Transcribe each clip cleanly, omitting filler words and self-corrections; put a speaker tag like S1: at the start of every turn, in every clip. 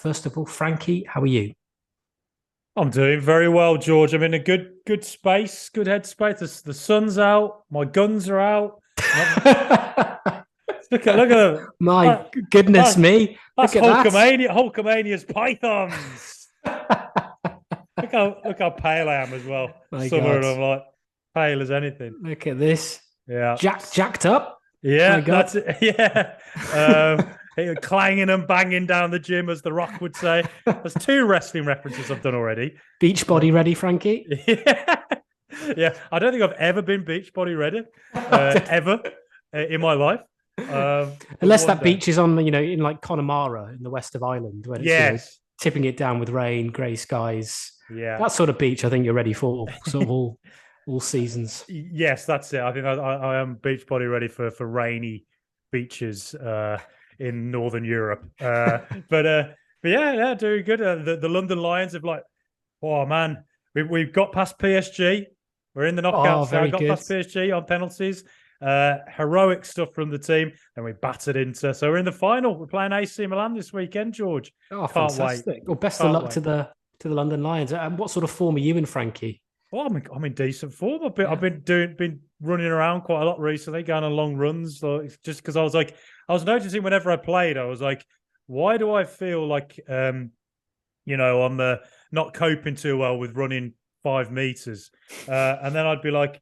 S1: First of all, Frankie, how are you?
S2: I'm doing very well, George. I'm in a good space, good headspace. The sun's out, my guns are out. Look at them.
S1: My
S2: That,
S1: goodness
S2: that,
S1: me.
S2: that's
S1: Look at that.
S2: Hulkamania's pythons. Look how pale I am as well.
S1: My
S2: Summer
S1: God.
S2: and I'm like pale as anything.
S1: Look at this.
S2: Yeah.
S1: Jacked up. My
S2: Yeah,
S1: God.
S2: that's it. Yeah. Clanging and banging down the gym, as The Rock would say. There's two wrestling references I've done already.
S1: Beach body ready, Frankie?
S2: Yeah. Yeah. I don't think I've ever been beach body ready, ever in my life. But
S1: Unless
S2: one
S1: that
S2: day.
S1: beach is on, in like Connemara in the west of Ireland, when it's,
S2: Yes.
S1: tipping it down with rain, grey skies.
S2: Yeah.
S1: That sort of beach, I think you're ready for sort of all seasons.
S2: Yes, that's it. I think I am beach body ready for rainy beaches in Northern Europe. But uh, but yeah, doing good. The London Lions have like, oh man, we've got past PSG. We're in the
S1: Oh,
S2: knockouts now.
S1: very
S2: Got
S1: good.
S2: past PSG on penalties. Heroic stuff from the team, and we battered into. So we're in the final. We're playing AC Milan this weekend, George.
S1: Oh,
S2: Can't wait.
S1: fantastic. Well, best of
S2: Can't
S1: luck
S2: wait.
S1: to the London Lions. And what sort of form are you in, Frankie?
S2: Well, I'm in decent form. I've
S1: Yeah.
S2: been running around quite a lot recently, going on long runs. So it's just because I was noticing whenever I played, I was like, why do I feel like I'm not coping too well with running 5 meters? And then I'd be like,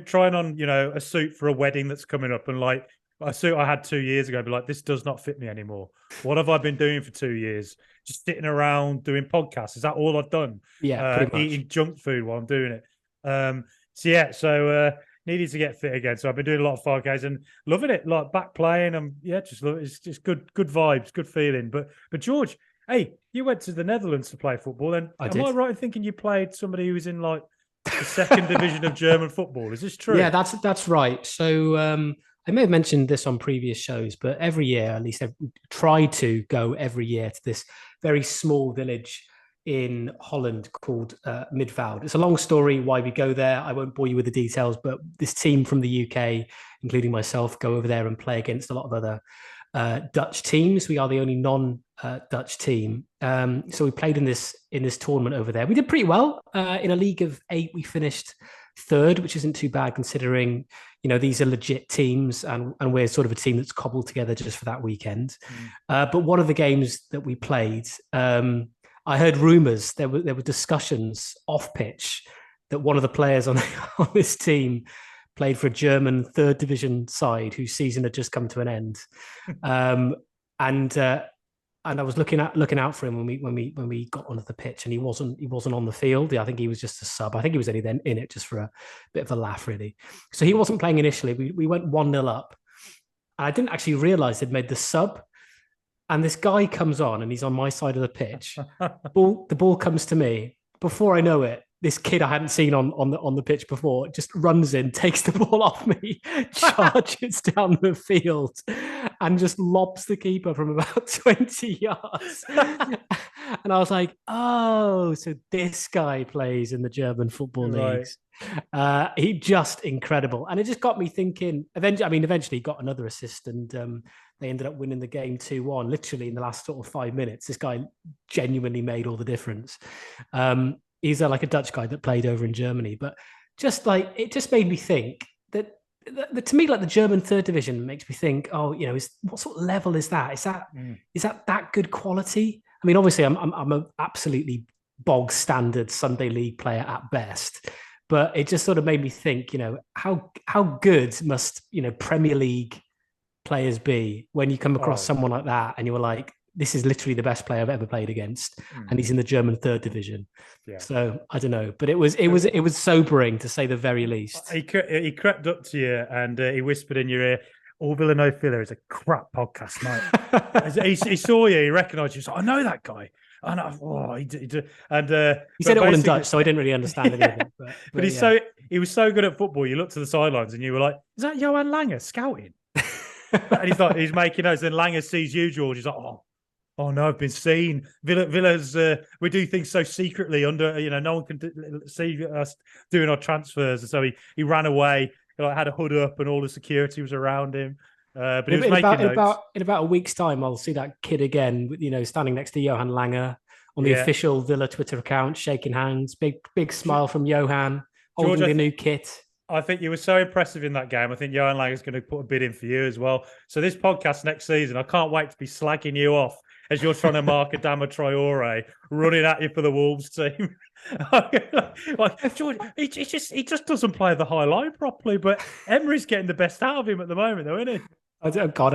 S2: trying on a suit for a wedding that's coming up, and like a suit I had 2 years ago, I'd be like, this does not fit me anymore. What have I been doing for 2 years? Just sitting around doing podcasts. Is that all I've done?
S1: Yeah, pretty much.
S2: Eating junk food while I'm doing it. So needed to get fit again. So I've been doing a lot of 5Ks and loving it. Like back playing. Just love it. It's just good vibes, good feeling. But George, hey, you went to the Netherlands to play football. And
S1: I
S2: am I
S1: did.
S2: right in thinking you played somebody who was in like the second division of German football? Is this
S1: Yeah,
S2: true?
S1: that's right. So I may have mentioned this on previous shows, but every year, at least I've tried to go every year to this very small village in Holland called Midvoud. It's a long story why we go there. I won't bore you with the details, but this team from the UK, including myself, go over there and play against a lot of other Dutch teams. We are the only non-Dutch team. So we played in this tournament over there. We did pretty well. In a league of 8, we finished third, which isn't too bad considering these are legit teams, and we're sort of a team that's cobbled together just for that weekend.
S2: Mm.
S1: But one of the games that we played, I heard rumors there were discussions off pitch that one of the players on on this team played for a German third division side whose season had just come to an end. Um, and and I was looking out for him when we got onto the pitch, and he wasn't on the field. I think he was just a sub. I think he was only then in it just for a bit of a laugh, really. So he wasn't playing initially. We went 1-0 up, and I didn't actually realize they'd made the sub. And this guy comes on, and he's on my side of the pitch. The ball comes to me. Before I know it, this kid I hadn't seen on the pitch before just runs in, takes the ball off me, charges down the field, and just lobs the keeper from about 20 yards. And I was like, oh, so this guy plays in the German football
S2: Right.
S1: leagues. He just incredible, and it just got me thinking. Eventually, he got another assist, and they ended up winning the game 2-1. Literally in the last sort of 5 minutes, this guy genuinely made all the difference. He's like a Dutch guy that played over in Germany, but just like it just made me think that to me, like the German third division makes me think, oh, what sort of level is that?
S2: Mm.
S1: Is that good quality? I mean, obviously, I'm a absolutely bog standard Sunday league player at best, but it just sort of made me think, how good must Premier League players be when you come across
S2: Oh.
S1: someone like that and you're like, this is literally the best player I've ever played against, and
S2: Mm.
S1: he's in the German third division.
S2: Yeah.
S1: So I don't know, but it was sobering to say the very least.
S2: He crept up to you and he whispered in your ear, "All Villa No Filler is a crap podcast, mate." He saw you, he recognised you. He's like, "I know that guy." And
S1: He
S2: but
S1: said it all in
S2: basically,
S1: Dutch, so I didn't really understand any of
S2: yeah.
S1: it.
S2: But
S1: But yeah.
S2: he was so good at football. You looked to the sidelines and you were like, "Is that Johan Langer scouting?" And he's like, he's making notes. Then Langer sees you, George. He's like, "Oh no, I've been seen. Villa's we do things so secretly under, no one can see us doing our transfers." And so he ran away, had a hood up, and all the security was around him. But he was making notes.
S1: In about a week's time, I'll see that kid again, standing next to Johan Langer on the official Villa Twitter account, shaking hands, big smile from Johan, holding the new kit.
S2: I think you were so impressive in that game. I think Johan Langer's going to put a bid in for you as well. So this podcast next season, I can't wait to be slagging you off as you're trying to mark Adama Traore running at you for the Wolves team. George, he just doesn't play the high line properly, but Emery's getting the best out of him at the moment, though, isn't he?
S1: Oh, God,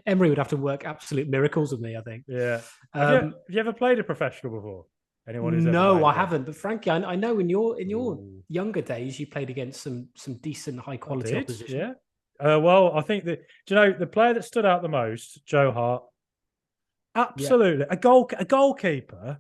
S1: Emery would have to work absolute miracles with me, I think.
S2: Yeah. Have you ever played a professional before?
S1: Anyone who's no, I haven't. But Frankie, I know in your younger days, you played against some decent, high quality opposition.
S2: Yeah. Well, I think that the player that stood out the most, Joe Hart. Absolutely, a goalkeeper.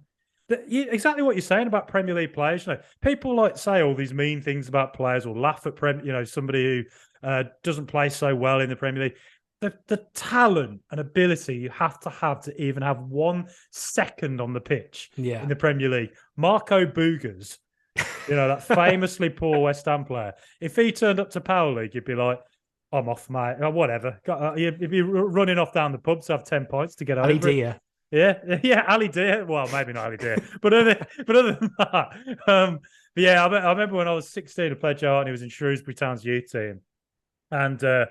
S2: Exactly what you're saying about Premier League players. People say all these mean things about players or laugh at somebody who doesn't play so well in the Premier League. The talent and ability you have to even have 1 second on the pitch in the Premier League. Marco Boogers, that famously poor West Ham player. If he turned up to Power League, you'd be like, I'm off, mate. Or whatever. You'd be running off down the pub to have 10 points to get over it. Yeah, Ali Dia. Well, maybe not Ali Dia, but other than that, but yeah, I remember when I was 16, I played Joe Hart, and he was in Shrewsbury Town's youth team, and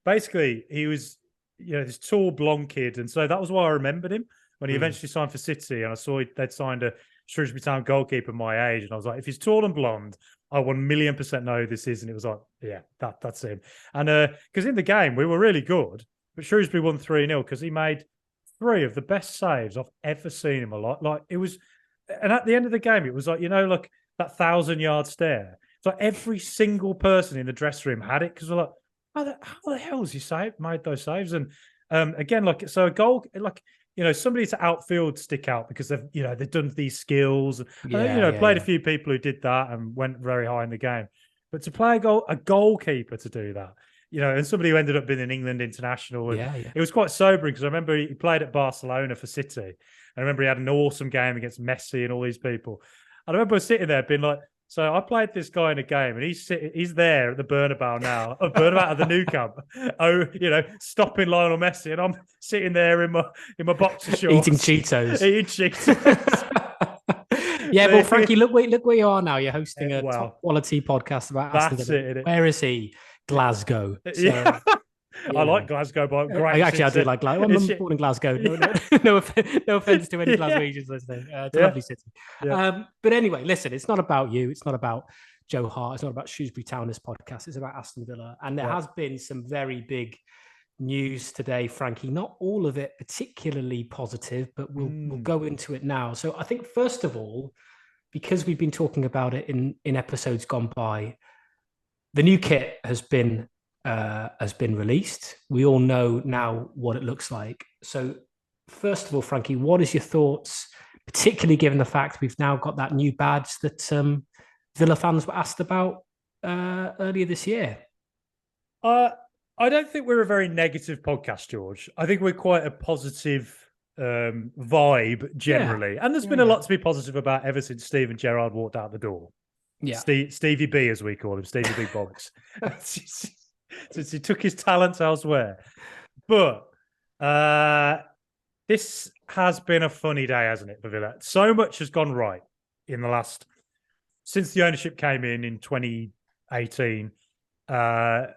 S2: basically he was, this tall blonde kid, and so that was why I remembered him when he eventually signed for City, and I saw they'd signed a Shrewsbury Town goalkeeper my age, and I was like, if he's tall and blonde, I 1,000,000% know who this is, and it was like, yeah, that's him, and because in the game we were really good, but Shrewsbury won 3-0 because he made 3 of the best saves I've ever seen in my life. Like it was, and at the end of the game, it was like, like that 1,000-yard stare. It's like every single person in the dressing room had it because we're like, how the hell has he made those saves? And again, so a goal, somebody to outfield stick out because they've done these skills. Played a few people who did that and went very high in the game. But to play a goalkeeper to do that. And somebody who ended up being an England international. And it was quite sobering because I remember he played at Barcelona for City. I remember he had an awesome game against Messi and all these people. And I remember sitting there being like, so I played this guy in a game and he's there at the Bernabeu now, at the Nou Camp. Stopping Lionel Messi, and I'm sitting there in my boxer shorts.
S1: Eating Cheetos.
S2: Yeah,
S1: but Frankie, look where you are now. You're hosting a top quality podcast about Aston Villa. Where is he? Glasgow. So,
S2: I like Glasgow, but
S1: I do like Glasgow. I'm born in Glasgow. No offense to any Glaswegians listening. It's a lovely city. Yeah. But anyway, listen, it's not about you. It's not about Joe Hart. It's not about Shrewsbury Town, this podcast. It's about Aston Villa. And there has been some very big news today, Frankie. Not all of it particularly positive, but we'll go into it now. So I think, first of all, because we've been talking about it in episodes gone by, the new kit has been released. We all know now what it looks like. So first of all, Frankie, what is your thoughts, particularly given the fact we've now got that new badge that Villa fans were asked about earlier this year?
S2: I don't think we're a very negative podcast, George. I think we're quite a positive vibe generally. And there's been a lot to be positive about ever since Steven Gerrard walked out the door. Yeah, Stevie B, as we call him, Stevie Big Bobs, since he took his talents elsewhere. But this has been a funny day, hasn't it, for Villa? So much has gone right in the since the ownership came in 2018. That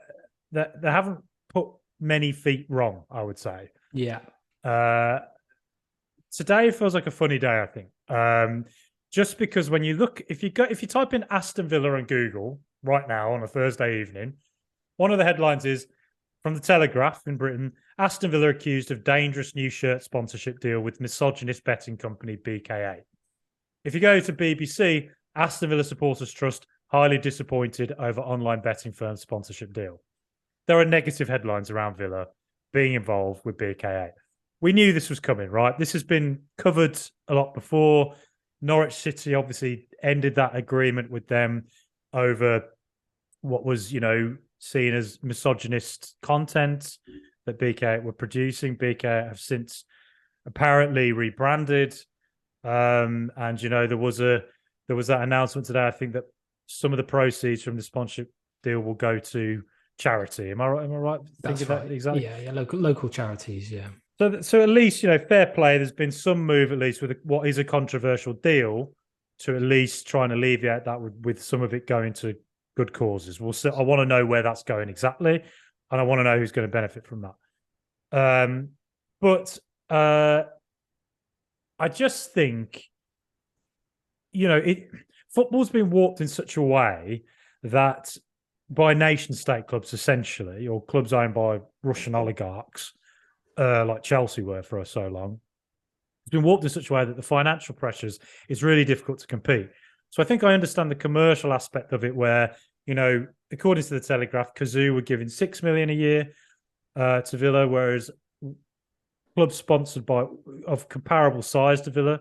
S2: they haven't put many feet wrong, I would say.
S1: Yeah.
S2: Today feels like a funny day, I think. Just because when you look, if you type in Aston Villa on Google right now on a Thursday evening, one of the headlines is from the Telegraph in Britain: Aston Villa accused of dangerous new shirt sponsorship deal with misogynist betting company BKA. If you go to BBC, Aston Villa Supporters Trust highly disappointed over online betting firm sponsorship deal. There are negative headlines around Villa being involved with BKA. We knew this was coming, right? This has been covered a lot before. Norwich City obviously ended that agreement with them over what was, seen as misogynist content that BK were producing. BK have since apparently rebranded, and there was that announcement today. I think that some of the proceeds from the sponsorship deal will go to charity. Am I right? Am I right?
S1: That's
S2: Thinking
S1: right.
S2: that exactly.
S1: Yeah. Local charities. Yeah.
S2: So at least, fair play. There's been some move, at least with what is a controversial deal, to at least try and alleviate that with some of it going to good causes. We'll see. I want to know where that's going exactly, and I want to know who's going to benefit from that. But I just think, football's been warped in such a way that by nation state clubs, essentially, or clubs owned by Russian oligarchs, like Chelsea were for so long, it's been warped in such a way that the financial pressures is really difficult to compete. So I think I understand the commercial aspect of it, where, according to the Telegraph, Kazoo were giving 6 million a year to Villa, whereas clubs sponsored by of comparable size to Villa,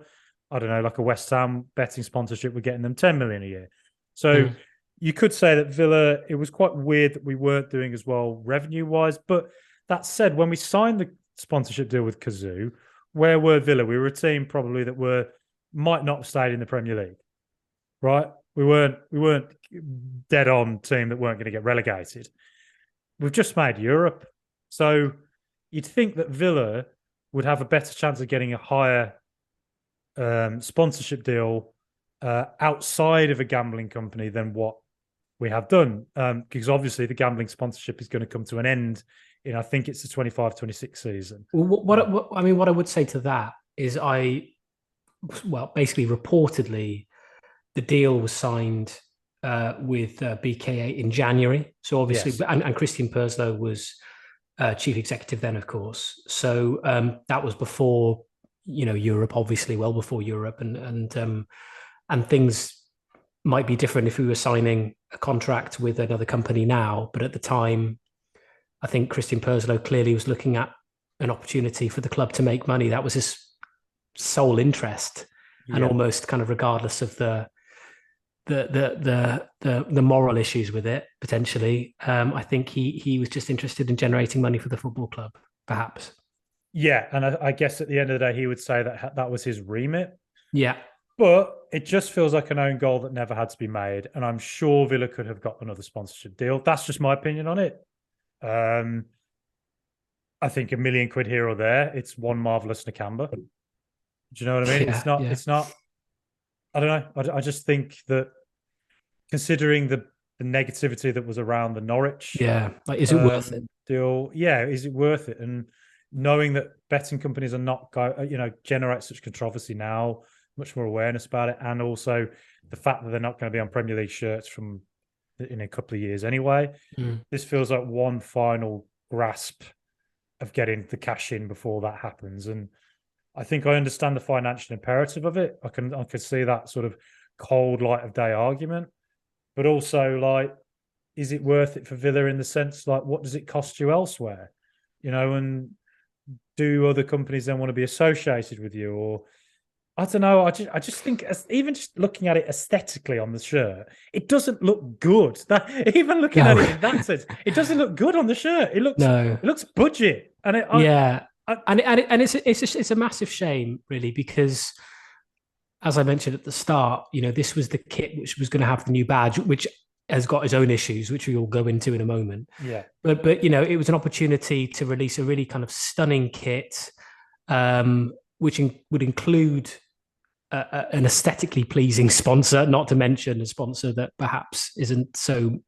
S2: I don't know, like a West Ham betting sponsorship, were getting them 10 million a year. So you could say that Villa, it was quite weird that we weren't doing as well revenue-wise. But that said, when we signed the sponsorship deal with Kazoo, where were Villa? We were a team probably that might not have stayed in the Premier League, right? We weren't dead on team that weren't going to get relegated. We've just made Europe. So you'd think that Villa would have a better chance of getting a higher sponsorship deal outside of a gambling company than what we have done, because obviously the gambling sponsorship is going to come to an end in, I think it's the 25-26 season.
S1: Well, what I would say to that is basically reportedly the deal was signed with BK8 in January. So obviously, yes. and Christian Perslow was chief executive then, of course. So that was before, Europe, obviously, well before Europe, and things might be different if we were signing a contract with another company now. But at the time, I think Christian Perslow clearly was looking at an opportunity for the club to make money. That was his sole interest, and almost kind of regardless of the moral issues with it, potentially. I think he was just interested in generating money for the football club, perhaps.
S2: Yeah, and I guess at the end of the day, he would say that was his remit.
S1: Yeah.
S2: But it just feels like an own goal that never had to be made. And I'm sure Villa could have got another sponsorship deal. That's just my opinion on it. I think £1 million here or there, it's one marvelous Nakamba. Do you know what I mean? It's not, I don't know. I just think that considering the negativity that was around the Norwich.
S1: Yeah. Like, is it worth it?
S2: Deal? Yeah. Is it worth it? And knowing that betting companies are not, generate such controversy now, much more awareness about it, and also the fact that they're not going to be on Premier League shirts in a couple of years anyway. This feels like one final grasp of getting the cash in before that happens. And I think I understand the financial imperative of it. I could see that sort of cold light of day argument, but also, like, is it worth it for Villa in the sense, like, what does it cost you elsewhere? And do other companies then want to be associated with you? Or I don't know. I just think, even just looking at it aesthetically on the shirt, it doesn't look good. Even looking at it in that sense, it doesn't look good on the shirt. It looks budget, and it's a massive shame, really, because, as I mentioned at the start, this was the kit which was going to have the new badge, which has got its own issues, which we will go into in a moment. Yeah.
S1: But it was an opportunity to release a really kind of stunning kit, which would include an aesthetically pleasing sponsor, not to mention a sponsor that perhaps isn't so,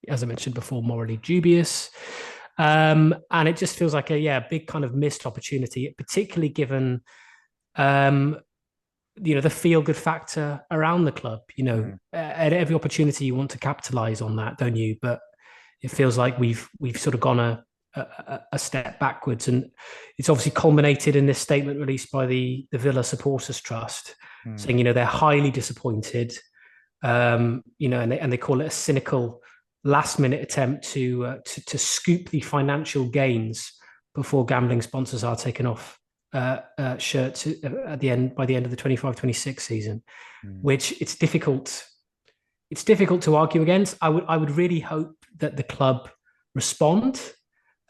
S1: as I mentioned before, morally dubious. And it just feels like a big kind of missed opportunity, particularly given the feel-good factor around the club. At every opportunity you want to capitalize on that, don't you? But it feels like we've sort of gone a step backwards, and it's obviously culminated in this statement released by the Villa Supporters Trust, saying they're highly disappointed, and they call it a cynical last-minute attempt to scoop the financial gains before gambling sponsors are taken off shirts by the end of the 25-26 season, which it's difficult to argue against. I would really hope that the club respond.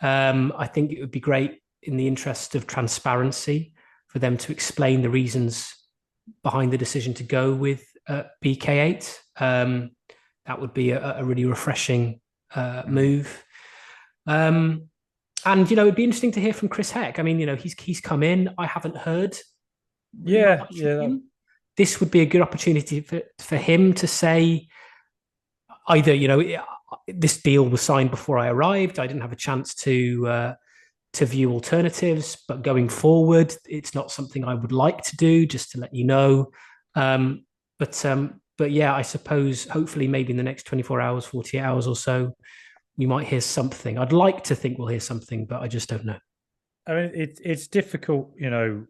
S1: I think it would be great, in the interest of transparency, for them to explain the reasons behind the decision to go with BK8. That would be a really refreshing move. And it'd be interesting to hear from Chris Heck. I mean, he's come in. I haven't heard
S2: Yeah,
S1: much from
S2: yeah,
S1: him. This would be a good opportunity for him to say either, this deal was signed before I arrived. I didn't have a chance to view alternatives, but going forward, it's not something I would like to do. Just to let you know. But yeah, I suppose hopefully maybe in the next 24 hours, 48 hours or so, we might hear something. I'd like to think we'll hear something, but I just don't know.
S2: I mean, it's difficult, the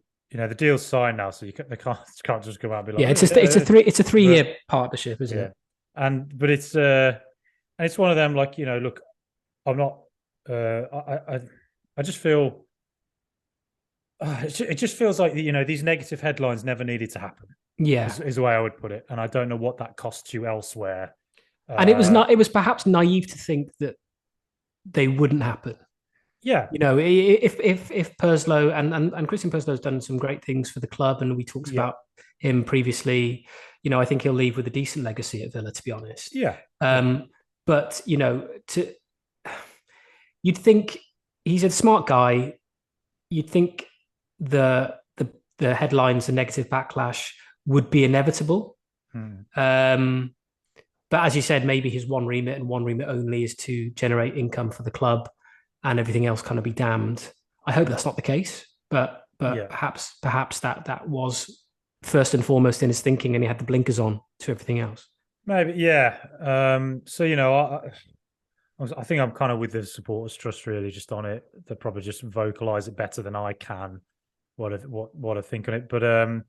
S2: deal's signed now, so they can't just go out and be like,
S1: Yeah, it's a 3-year partnership, isn't it?
S2: But it's one of them, like, look, I'm not, I just feel, it just feels like these negative headlines never needed to happen.
S1: Yeah,
S2: is the way I would put it, and I don't know what that costs you elsewhere.
S1: And it was perhaps naive to think that they wouldn't happen.
S2: Yeah.
S1: If Purslow and Christian Purslow has done some great things for the club, and we talked about him previously, I think he'll leave with a decent legacy at Villa, to be honest.
S2: Yeah.
S1: But you'd think he's a smart guy. You'd think the headlines and negative backlash would be inevitable. But as you said, maybe his one remit and one remit only is to generate income for the club, and everything else kind of be damned. I hope that's not the case, but perhaps that was first and foremost in his thinking, and he had the blinkers on to everything else.
S2: Maybe, yeah. I think I'm kind of with the supporters trust really just on it. They probably just vocalize it better than I can. What I think on it, but I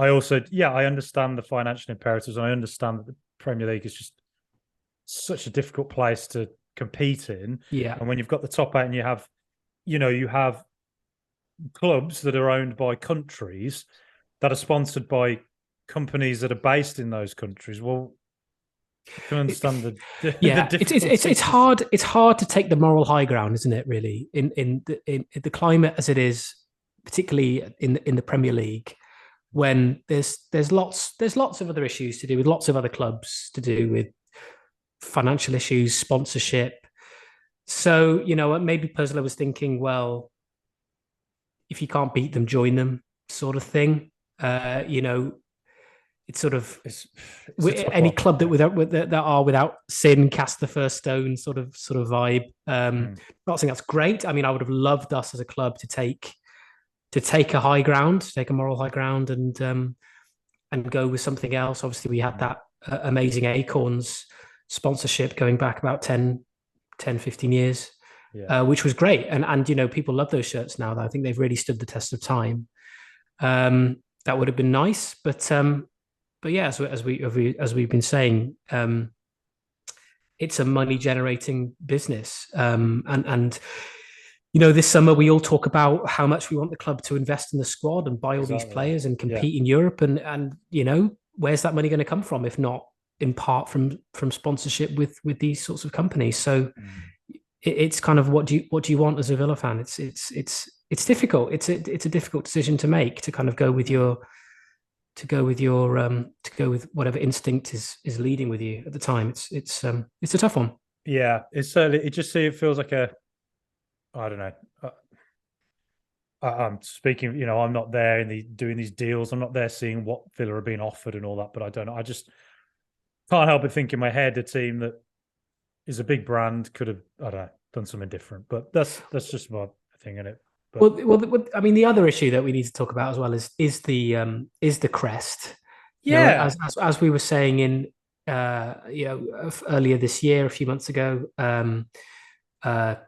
S2: also, I understand the financial imperatives, and I understand that the Premier League is just such a difficult place to compete in.
S1: Yeah,
S2: and when you've got the top 8 and you have clubs that are owned by countries that are sponsored by companies that are based in those countries, well, I can understand the
S1: it's hard. It's hard to take the moral high ground, isn't it? Really, in the climate as it is, particularly in the Premier League, when there's lots of other issues to do with lots of other clubs, to do with financial issues, sponsorship. So maybe Purslow was thinking, well, if you can't beat them, join them, sort of thing. It's sort of any club that are without sin cast the first stone sort of vibe. Not saying that's great. I mean, I would have loved us as a club to take a high ground, take a moral high ground, and go with something else. Obviously, we had that amazing Acorns sponsorship going back about 10, 15 years, which was great. And people love those shirts now. I think they've really stood the test of time. That would have been nice, but yeah, as we've been saying, it's a money generating business, and this summer we all talk about how much we want the club to invest in the squad and buy all these players and compete in Europe, and where's that money going to come from if not in part from sponsorship with these sorts of companies? So it's kind of what do you want as a Villa fan? It's difficult. It's a difficult decision to make, to kind of go with whatever instinct is leading with you at the time. It's a tough one.
S2: Yeah, it's certainly. It feels like I don't know. I'm speaking. I'm not there doing these deals. I'm not there seeing what Villa are being offered and all that. But I don't know. I just can't help but think in my head a team that is a big brand could have, I don't know, done something different. But that's just my thing in it. But,
S1: well, I mean, the other issue that we need to talk about as well is the Crest.
S2: Yeah,
S1: as we were saying in earlier this year, a few months ago,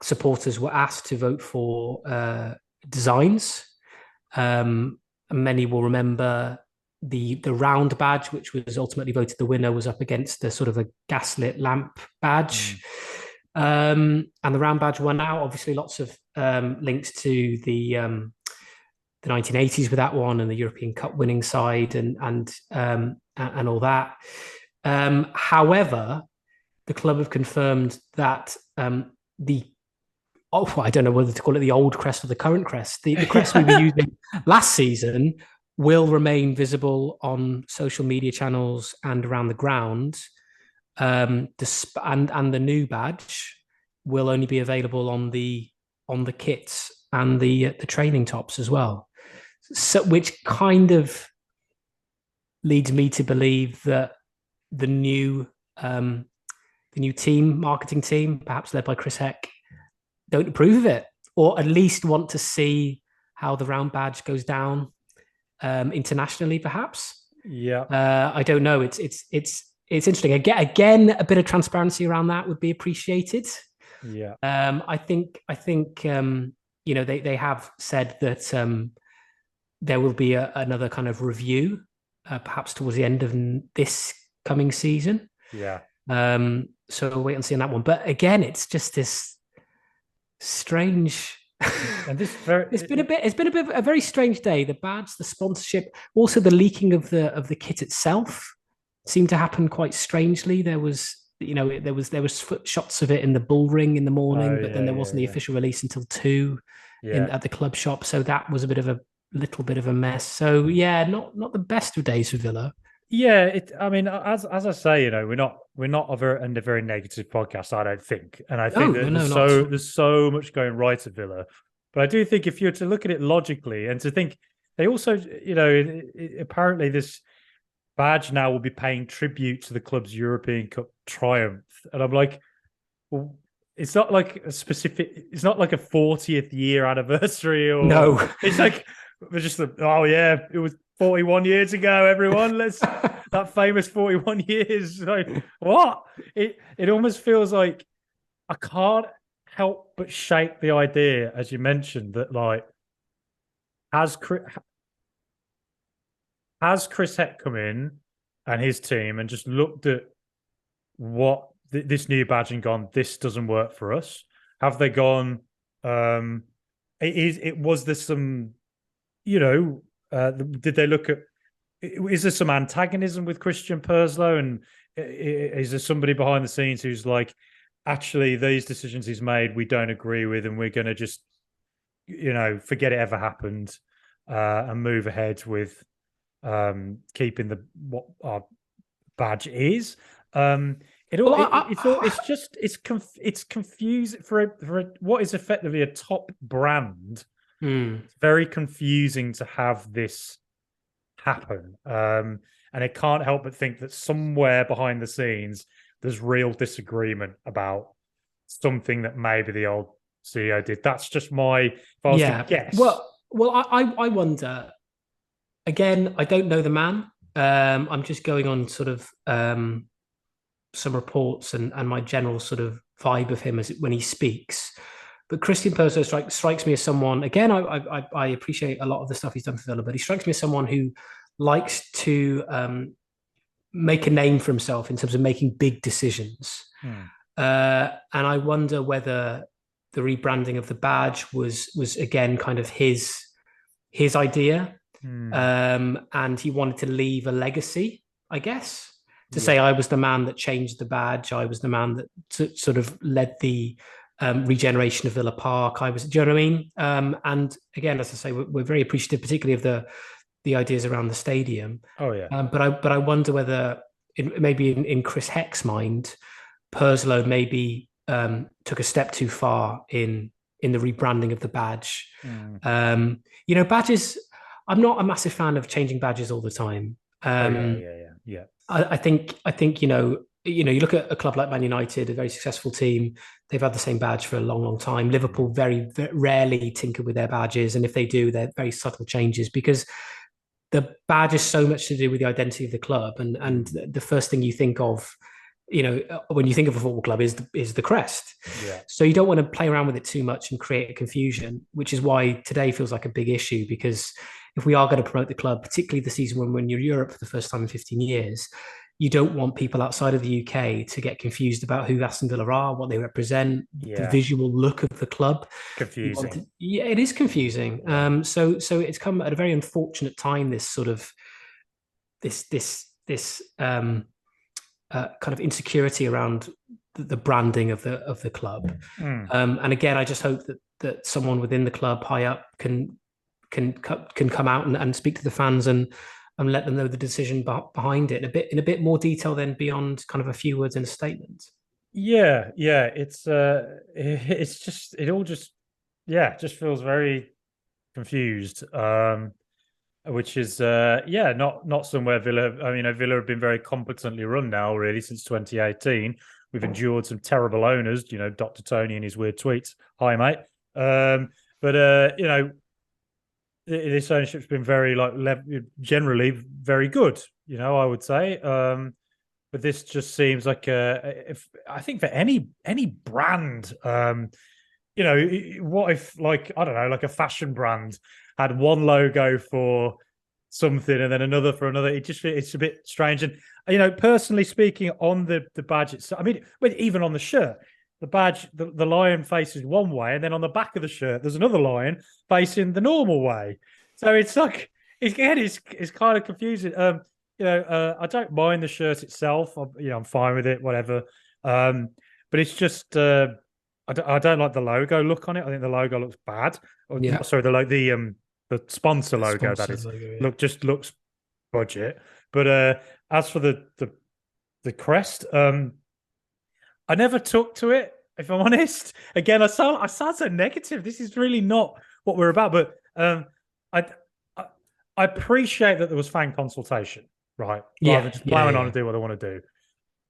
S1: supporters were asked to vote for designs. Many will remember the round badge, which was ultimately voted the winner, was up against the sort of a gaslit lamp badge. And the round badge won out. Obviously, lots of links to the 1980s with that one, and the European Cup winning side, and all that. However, the club have confirmed that I don't know whether to call it the old Crest or the current Crest. The Crest we were using last season will remain visible on social media channels and around the ground. And the new badge will only be available on the kits and the training tops as well. So, which kind of leads me to believe that the new marketing team, perhaps led by Chris Heck, don't approve of it, or at least want to see how the round badge goes down internationally, perhaps.
S2: Yeah.
S1: I don't know. It's interesting. Again, a bit of transparency around that would be appreciated.
S2: Yeah.
S1: I think they have said that there will be another kind of review, perhaps towards the end of this coming season.
S2: Yeah.
S1: So we'll wait and see on that one. But again, it's just this strange.
S2: And this
S1: it's been a very strange day. The badge, the sponsorship, also the leaking of the kit itself seemed to happen quite strangely. There was shots of it in the bull ring in the morning, but then there wasn't the official release until 2 at the club shop. So that was a little bit of a mess. So yeah, not the best of days for Villa.
S2: Yeah, I mean, as I say, we're not a very negative podcast, I don't think, and I think there's so much going right at Villa, but I do think if you're to look at it logically and to think they also, apparently this badge now will be paying tribute to the club's European Cup triumph, and I'm like, well, it's not like a 40th year anniversary, or
S1: no,
S2: it's like it was 41 years ago, everyone. That famous 41 years. Like, what? It almost feels like I can't help but shake the idea, as you mentioned, that like has Chris Heck come in and his team and just looked at what this new badge and gone, this doesn't work for us? Have they gone? Was there some, did they look at? Is there some antagonism with Christian Perslow, and is there somebody behind the scenes who's like, actually, these decisions he's made, we don't agree with, and we're going to just, forget it ever happened, and move ahead with keeping what our badge is. It's confusing for what is effectively a top brand. It's very confusing to have this happen, and I can't help but think that somewhere behind the scenes there's real disagreement about something that maybe the old CEO did. That's just if I was to guess.
S1: Well, I wonder. Again, I don't know the man. I'm just going on sort of some reports and my general sort of vibe of him when he speaks. But Christian Perslow strikes me as someone, again, I appreciate a lot of the stuff he's done for Villa, but he strikes me as someone who likes to make a name for himself in terms of making big decisions. And I wonder whether the rebranding of the badge was again kind of his idea. And he wanted to leave a legacy, I guess, to say I was the man that changed the badge. I was the man that sort of led the regeneration of Villa Park. Do you know what I mean? And again, as I say, we're very appreciative, particularly of the ideas around the stadium.
S2: Oh yeah.
S1: But I wonder whether maybe in Chris Heck's mind, Perslow maybe took a step too far in the rebranding of the badge. Badges. I'm not a massive fan of changing badges all the time.
S2: Yeah.
S1: I think you look at a club like Man United, a very successful team. They've had the same badge for a long, long time. Liverpool very, very rarely tinker with their badges, and if they do, they're very subtle changes because the badge is so much to do with the identity of the club. And the first thing you think of, when you think of a football club is the crest.
S2: Yeah.
S1: So you don't want to play around with it too much and create a confusion, which is why today feels like a big issue, because if we are going to promote the club, particularly the season when we're in Europe for the first time in 15 years, you don't want people outside of the UK to get confused about who Aston Villa are, what they represent, the visual look of the club.
S2: Confusing.
S1: It is confusing. So it's come at a very unfortunate time. This sort of this kind of insecurity around the branding of the club. And again, I just hope that someone within the club high up can come out and speak to the fans and let them know the decision behind it in a bit more detail than beyond kind of a few words in a statement.
S2: Yeah. It's just it all just yeah, just feels very confused. Which is not somewhere Villa. I mean, Villa have been very competently run now, really, since 2018. We've endured some terrible owners, Dr. Tony and his weird tweets. Hi, mate. But this ownership's been very generally very good. I would say. But this just seems like if I think for any brand, what if I don't know, like a fashion brand had one logo for something and then another for another? It's a bit strange. And personally speaking, on the badge itself, I mean, even on the shirt, the badge, the lion faces one way, and then on the back of the shirt, there's another lion facing the normal way. So it's like it's kind of confusing. I don't mind the shirt itself. I'm fine with it, whatever. But it's just I don't like the logo look on it. I think the logo looks bad.
S1: Yeah.
S2: Sorry, the sponsor logo that is
S1: logo, yeah.
S2: looks budget. But as for the crest, I never took to it. If I'm honest, again, I sound so negative. This is really not what we're about. But I appreciate that there was fan consultation, right? Rather than just plowing on and do what I want to do.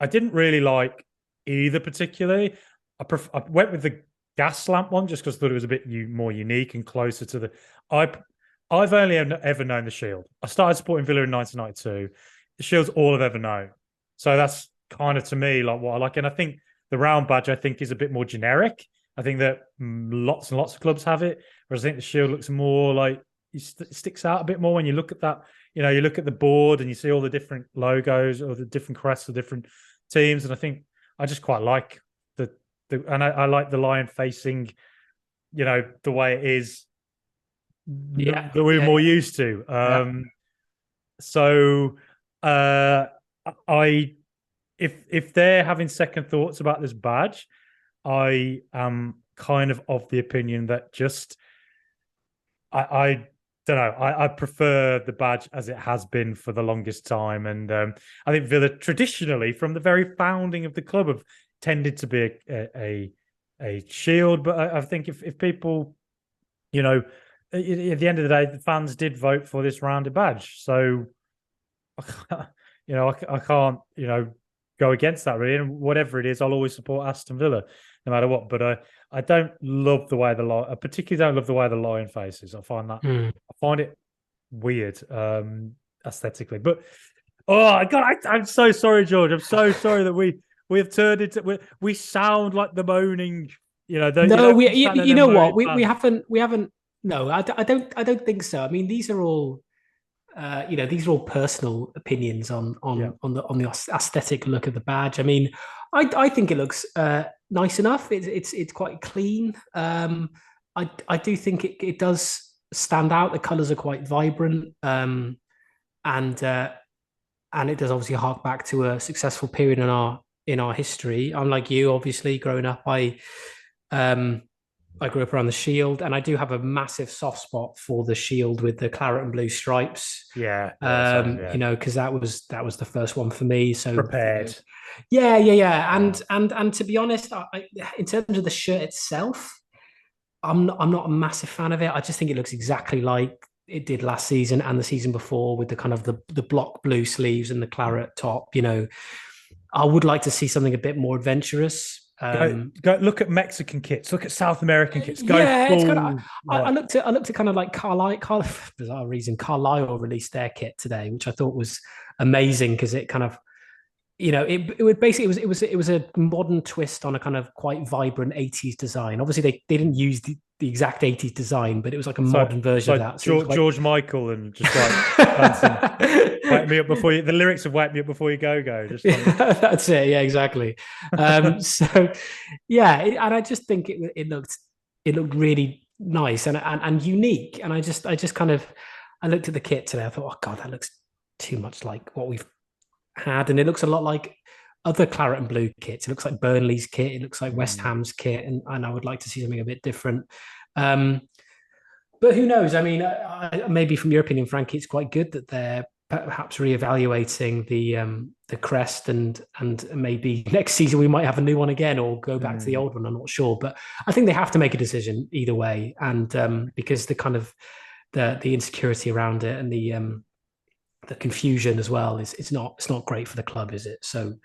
S2: I didn't really like either particularly. I went with the gas lamp one just because I thought it was a bit more unique and closer to the. I've only ever known the Shield. I started supporting Villa in 1992. The Shield's all I've ever known. So that's kind of to me like what I like. And I think the round badge I think is a bit more generic. I think that lots and lots of clubs have it, whereas I think the Shield looks more like it sticks out a bit more when you look at that. You look at the board and you see all the different logos or the different crests of different teams, and I think I just quite like and I like the lion facing, the way it is that we're more used to. So if they're having second thoughts about this badge, I am kind of the opinion that just I don't know. I prefer the badge as it has been for the longest time, and I think Villa traditionally, from the very founding of the club, have tended to be a shield. But I think if people, at the end of the day, the fans did vote for this rounded badge, so I can't go against that really. And whatever it is, I'll always support Aston Villa no matter what. But I don't love the way I particularly don't love the way the lion faces. I find it weird aesthetically. But oh God, I'm so sorry, George. I'm so sorry that we have turned into we sound like the moaning. We haven't.
S1: No, I don't think so. I mean, these are all. These are all personal opinions on the aesthetic look of the badge. I mean, I think it looks nice enough. It's quite clean. I do think it does stand out. The colours are quite vibrant, and it does obviously hark back to a successful period in our history. Unlike you, obviously, growing up, I grew up around the Shield, and I do have a massive soft spot for the Shield with the claret and blue stripes. Because that was the first one for me. So
S2: prepared.
S1: Yeah. And to be honest, in terms of the shirt itself, I'm not a massive fan of it. I just think it looks exactly like it did last season and the season before, with the kind of the block blue sleeves and the claret top. I would like to see something a bit more adventurous.
S2: Go look at Mexican kits. Look at South American kits.
S1: I looked at kind of like Carlisle. For bizarre reason, Carlisle released their kit today, which I thought was amazing because it kind of, it was a modern twist on a kind of quite vibrant 80s design. Obviously, they didn't use the exact 80s design, but it was like a modern version of that.
S2: So George Michael and just like wake me up before you. The lyrics of "Wake Me Up Before You Go." Just
S1: that's it. Yeah, exactly. And I just think it looked really nice and unique. And I just kind of I looked at the kit today. I thought, oh God, that looks too much like what we've had, and it looks a lot like other claret and blue kits. It looks like Burnley's kit. It looks like West Ham's kit, and I would like to see something a bit different. But who knows? I mean, maybe from your opinion, Frankie, it's quite good that they're perhaps reevaluating the Crest, and maybe next season we might have a new one again, or go back to the old one. I'm not sure, but I think they have to make a decision either way, and because the kind of the insecurity around it, and the confusion as well, is it's not great for the club, is it? So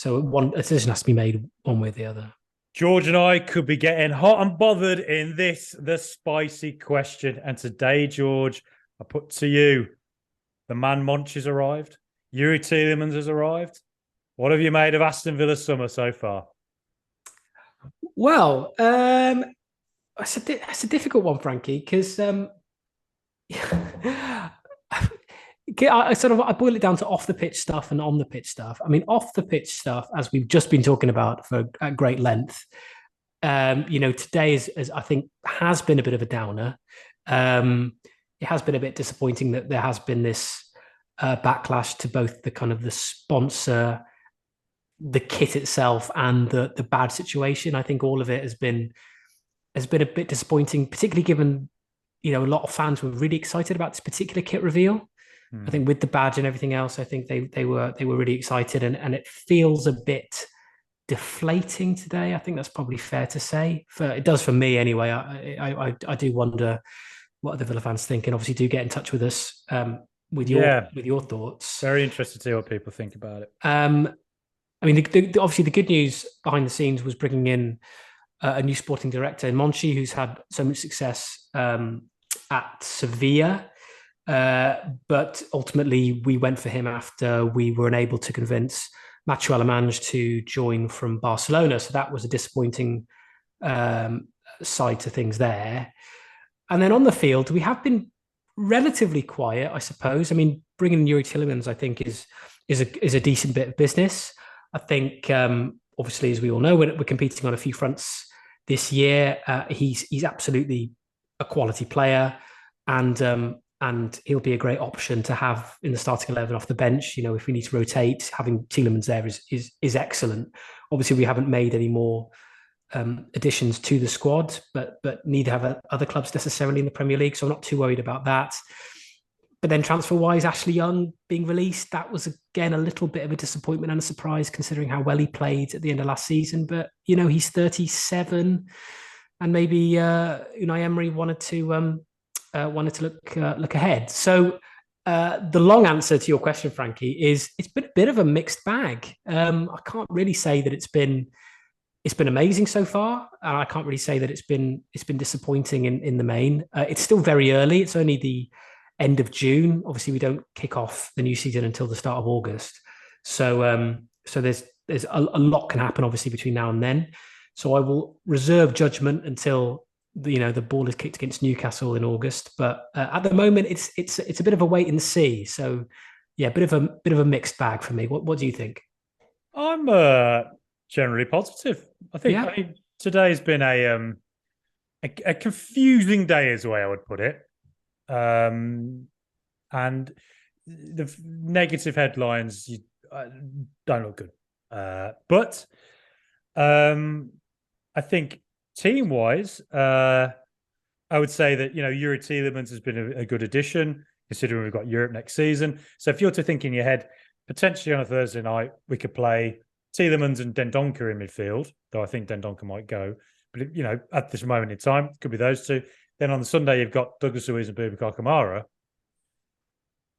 S1: one a decision has to be made one way or the other.
S2: George and I could be getting hot and bothered in the spicy question. And today, George, I put to you, the man Monch has arrived. Yuri Tielemans has arrived. What have you made of Aston Villa's summer so far?
S1: Well, it's a difficult one, Frankie, because I boil it down to off the pitch stuff and on the pitch stuff. I mean, off the pitch stuff, as we've just been talking about at great length, today is I think has been a bit of a downer. It has been a bit disappointing that there has been this backlash to both the kind of the sponsor, the kit itself, and the bad situation. I think all of it has been a bit disappointing, particularly given a lot of fans were really excited about this particular kit reveal. I think with the badge and everything else, I think they were really excited, and it feels a bit deflating today. I think that's probably fair to say. It does for me anyway. I do wonder what the Villa fans think, and obviously do get in touch with us with your thoughts.
S2: Very interested to see what people think about it.
S1: I mean, obviously the good news behind the scenes was bringing in a new sporting director, Monchi, who's had so much success at Sevilla. But ultimately, we went for him after we were unable to convince Mathieu Alemany to join from Barcelona. So that was a disappointing side to things there. And then on the field, we have been relatively quiet, I suppose. I mean, bringing in Yuri Tielemans, I think, is a decent bit of business. I think, obviously, as we all know, we're competing on a few fronts this year. He's absolutely a quality player, and he'll be a great option to have in the starting 11 off the bench. If we need to rotate, having Tielemans there is excellent. Obviously, we haven't made any more additions to the squad, but neither have other clubs necessarily in the Premier League, so I'm not too worried about that. But then transfer-wise, Ashley Young being released, that was again a little bit of a disappointment and a surprise considering how well he played at the end of last season. But he's 37, and maybe Unai Emery wanted to look ahead. So the long answer to your question, Frankie, is it's been a bit of a mixed bag. I can't really say that it's been amazing so far, and I can't really say that it's been disappointing in the main. It's still very early. It's only the end of June. Obviously, we don't kick off the new season until the start of August. So there's a lot can happen obviously between now and then. So I will reserve judgment until the ball is kicked against Newcastle in August. But at the moment, it's a bit of a wait and see. So yeah, bit of a mixed bag for me. What do you think?
S2: I'm generally positive. I think today's been a confusing day, is the way I would put it. And the negative headlines don't look good. But I think team-wise, I would say that Yuri Tielemans has been a good addition, considering we've got Europe next season. So if you're to think in your head, potentially on a Thursday night, we could play Tielemans and Dendoncker in midfield, though I think Dendoncker might go. But at this moment in time, it could be those two. Then on the Sunday, you've got Douglas Luiz and Boubacar Kamara.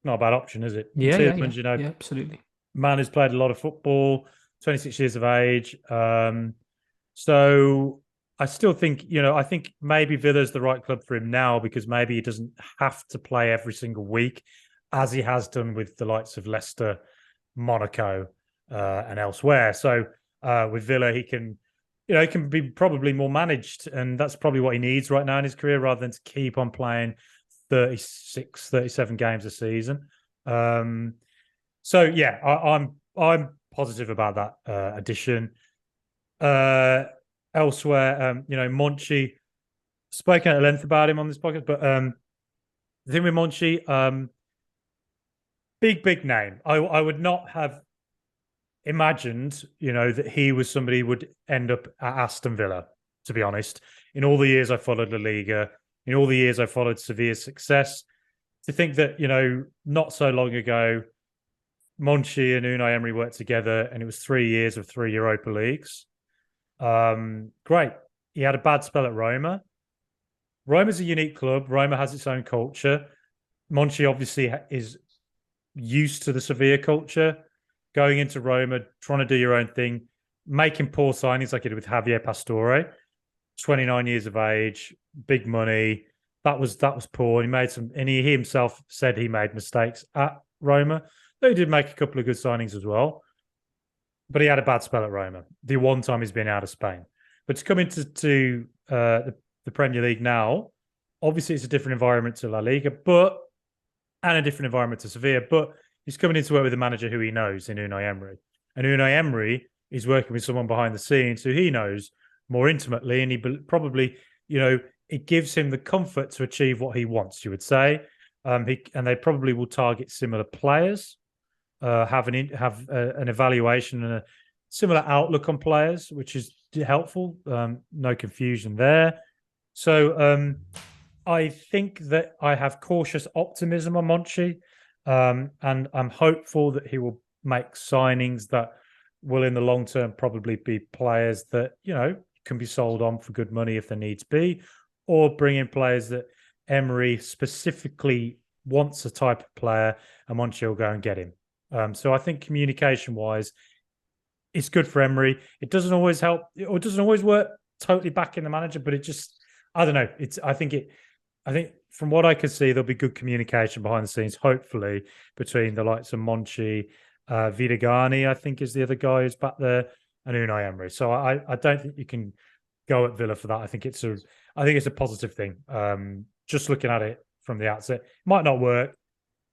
S2: Not a bad option, is it?
S1: Tielemans, yeah, absolutely.
S2: Man who's played a lot of football, 26 years of age. So I still think, I think maybe Villa's the right club for him now, because maybe he doesn't have to play every single week as he has done with the likes of Leicester, Monaco, and elsewhere. So with Villa, he can be probably more managed, and that's probably what he needs right now in his career, rather than to keep on playing 36, 37 games a season. So yeah, I'm positive about that addition. Elsewhere, Monchi, spoken at length about him on this podcast, but the thing with Monchi, big name. I would not have imagined, that he was somebody who would end up at Aston Villa, to be honest. In all the years I followed La Liga, in all the years I followed Sevilla's success, to think that, not so long ago, Monchi and Unai Emery worked together, and it was 3 years of 3 Europa Leagues. Great. He had a bad spell at Roma. Roma's a unique club. Roma has its own culture. Monchi obviously is used to the Sevilla culture. Going into Roma, trying to do your own thing, making poor signings like he did with Javier Pastore, 29 years of age, big money. That was poor. He made some, and he himself said he made mistakes at Roma. Though he did make a couple of good signings as well. But he had a bad spell at Roma. The one time he's been out of Spain. But to come into the Premier League now, obviously it's a different environment to La Liga, and a different environment to Sevilla. But he's coming into work with a manager who he knows in Unai Emery. And Unai Emery is working with someone behind the scenes who he knows more intimately. And he probably, it gives him the comfort to achieve what he wants, you would say. And they probably will target similar players, have an evaluation and a similar outlook on players, which is helpful. No confusion there. So I think that I have cautious optimism on Monchi, and I'm hopeful that he will make signings that will, in the long term, probably be players that can be sold on for good money if there needs be, or bring in players that Emery specifically wants a type of player, and Monchi will go and get him. So I think communication-wise, it's good for Emery. It doesn't always help, or it doesn't always work totally back in the manager, but it just, I don't know. I think from what I can see, there'll be good communication behind the scenes, hopefully, between the likes of Monchi, Vidagani, I think is the other guy who's back there, and Unai Emery. So I don't think you can go at Villa for that. I think it's a positive thing. Just looking at it from the outset, it might not work,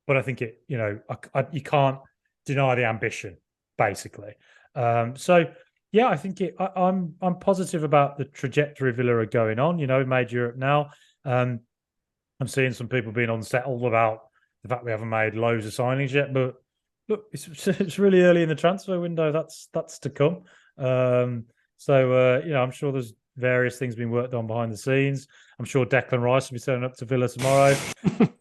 S2: but I think you can't deny the ambition, basically. So yeah, I think I'm positive about the trajectory Villa are going on. Made Europe now. I'm seeing some people being unsettled about the fact we haven't made loads of signings yet, but look, it's really early in the transfer window. That's to come. So I'm sure there's various things being worked on behind the scenes. I'm sure Declan Rice will be turning up to Villa tomorrow.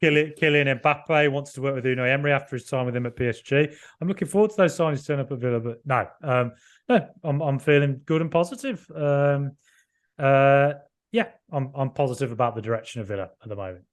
S2: Kylian Mbappe wants to work with Unai Emery after his time with him at PSG. I'm looking forward to those signings turning up at Villa, but no, I'm feeling good and positive. I'm positive about the direction of Villa at the moment.